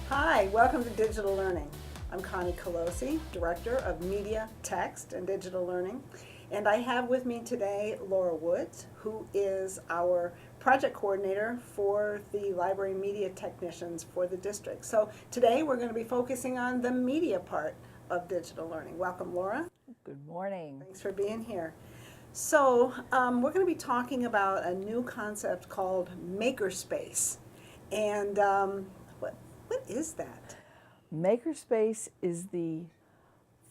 Hi, welcome to Digital Learning. I'm Connie Kolosey, Director of Media, Text, and Digital Learning. And I have with me today Laura Woods, who is our project coordinator for the library media technicians for the district. So today we're going to be focusing on the media part of digital learning. Welcome, Laura. Good morning. Thanks for being here. So we're going to be talking about a new concept called Makerspace. And what is that? Makerspace is the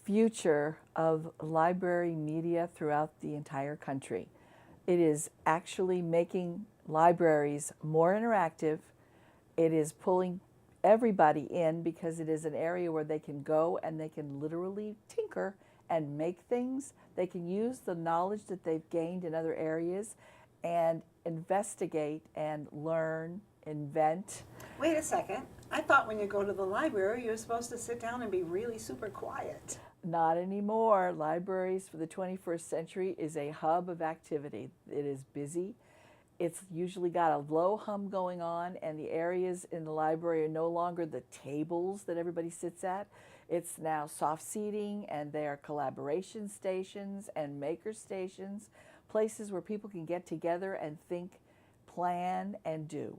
future of library media throughout the entire country. It is actually making libraries more interactive. It is pulling everybody in because it is an area where they can go and they can literally tinker and make things. They can use the knowledge that they've gained in other areas and investigate and learn, invent. Wait a second. I thought when you go to the library, you're supposed to sit down and be really super quiet. Not anymore. Libraries for the 21st century is a hub of activity. It is busy. It's usually got a low hum going on, and the areas in the library are no longer the tables that everybody sits at. It's now soft seating, and they are collaboration stations and maker stations, places where people can get together and think, plan, and do.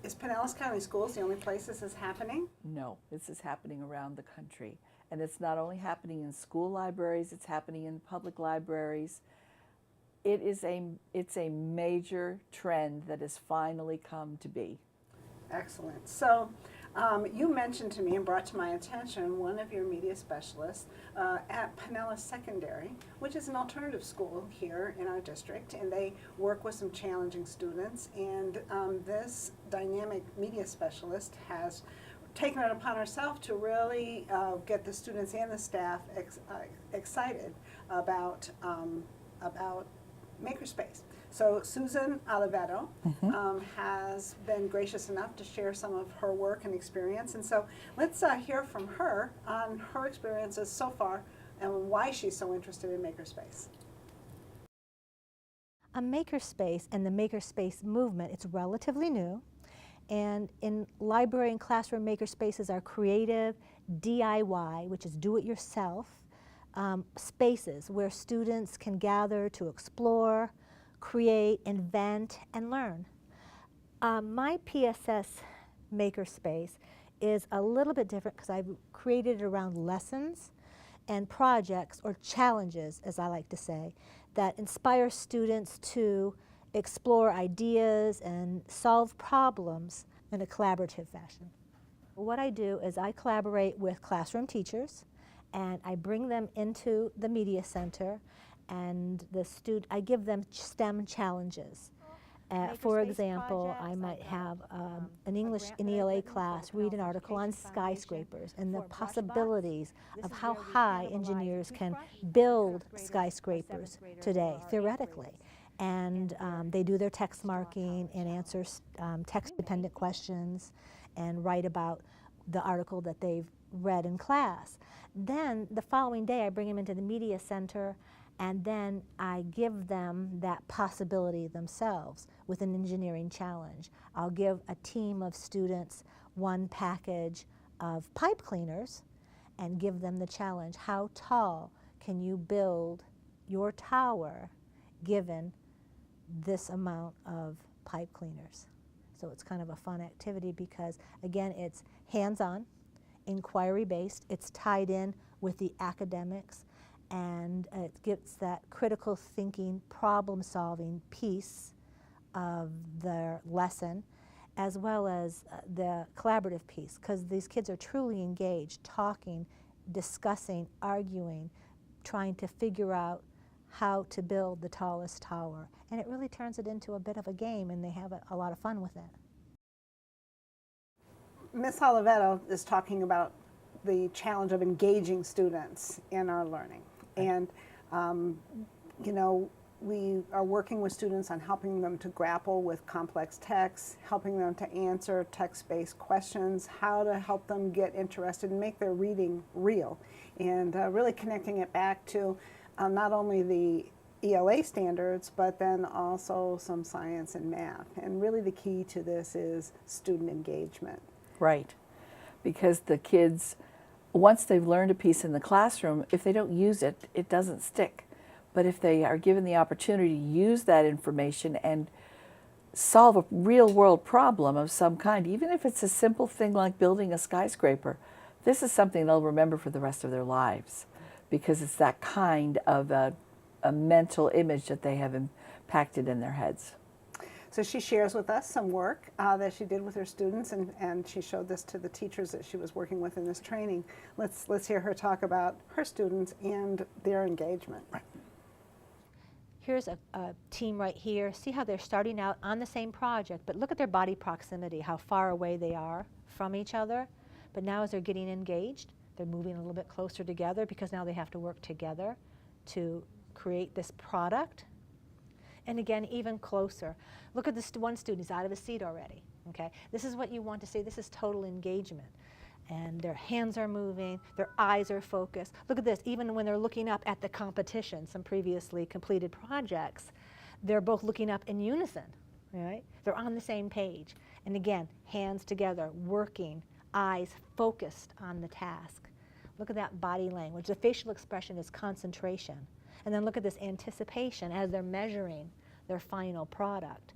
Is Pinellas County Schools the only place this is happening? No, this is happening around the country. And it's not only happening in school libraries, it's happening in public libraries. It's a major trend that has finally come to be. Excellent. So you mentioned to me and brought to my attention one of your media specialists at Pinellas Secondary, which is an alternative school here in our district, and they work with some challenging students. And this dynamic media specialist has taken it upon herself to really get the students and the staff excited about Makerspace. So Susan Oliveto has been gracious enough to share some of her work and experience. And so let's hear from her on her experiences so far and why she's so interested in Makerspace. A makerspace and the makerspace movement, it's relatively new. And in library and classroom makerspaces are creative DIY, which is do-it-yourself, spaces where students can gather to explore, create, invent, and learn. My PSS Makerspace is a little bit different because I've created it around lessons and projects, or challenges, as I like to say, that inspire students to explore ideas and solve problems in a collaborative fashion. What I do is I collaborate with classroom teachers, and I bring them into the media center, and I give them STEM challenges. For example, I might have an English in ELA class read an article on skyscrapers and the possibilities of how high engineers can build skyscrapers today, theoretically. And they do their text marking and answer text-dependent questions and write about the article that they've read in class. Then the following day I bring them into the media center, and then I give them that possibility themselves with an engineering challenge. I'll give a team of students one package of pipe cleaners and give them the challenge: how tall can you build your tower given this amount of pipe cleaners? So it's kind of a fun activity because, again, it's hands-on, inquiry-based, it's tied in with the academics, and it gets that critical thinking, problem-solving piece of their lesson, as well as the collaborative piece, because these kids are truly engaged, talking, discussing, arguing, trying to figure out how to build the tallest tower. And it really turns it into a bit of a game, and they have a lot of fun with it. Ms. Oliveto is talking about the challenge of engaging students in our learning. And, you know, we are working with students on helping them to grapple with complex texts, helping them to answer text-based questions, how to help them get interested and make their reading real, and really connecting it back to not only the ELA standards, but then also some science and math. And really the key to this is student engagement. Right. because the kids, once they've learned a piece in the classroom, if they don't use it, it doesn't stick. But if they are given the opportunity to use that information and solve a real world problem of some kind, even if it's a simple thing like building a skyscraper, this is something they'll remember for the rest of their lives, because it's that kind of a mental image that they have impacted in their heads. So she shares with us some work that she did with her students, and she showed this to the teachers that she was working with in this training. Let's hear her talk about her students and their engagement. Here's a team right here. See how they're starting out on the same project, but look at their body proximity, how far away they are from each other. But now as they're getting engaged, they're moving a little bit closer together, because now they have to work together to create this product. And again, even closer. Look at this one student, he's out of his seat already. Okay, this is what you want to see. This is total engagement. And their hands are moving, their eyes are focused. Look at this, even when they're looking up at the competition, some previously completed projects, they're both looking up in unison, right? They're on the same page. And again, hands together, working, eyes focused on the task. Look at that body language. The facial expression is concentration. And then look at this anticipation as they're measuring their final product.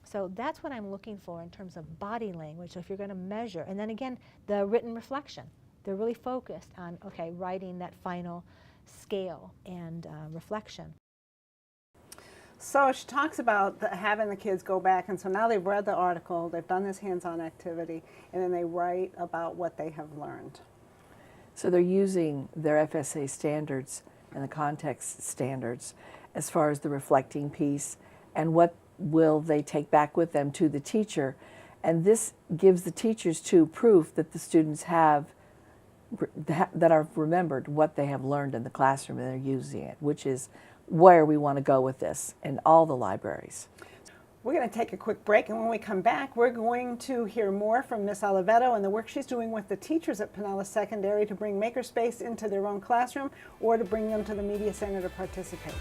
So that's what I'm looking for in terms of body language. So if you're going to measure, and then again, the written reflection. They're really focused on, okay, writing that final scale and reflection. So she talks about having the kids go back, and so now they've read the article, they've done this hands-on activity, and then they write about what they have learned. So they're using their FSA standards and the context standards as far as the reflecting piece, and what will they take back with them to the teacher. And this gives the teachers too proof that the students have that are remembered what they have learned in the classroom and they're using it, which is where we want to go with this in all the libraries. We're going to take a quick break, and when we come back, we're going to hear more from Miss Oliveto and the work she's doing with the teachers at Pinellas Secondary to bring Makerspace into their own classroom or to bring them to the Media Center to participate.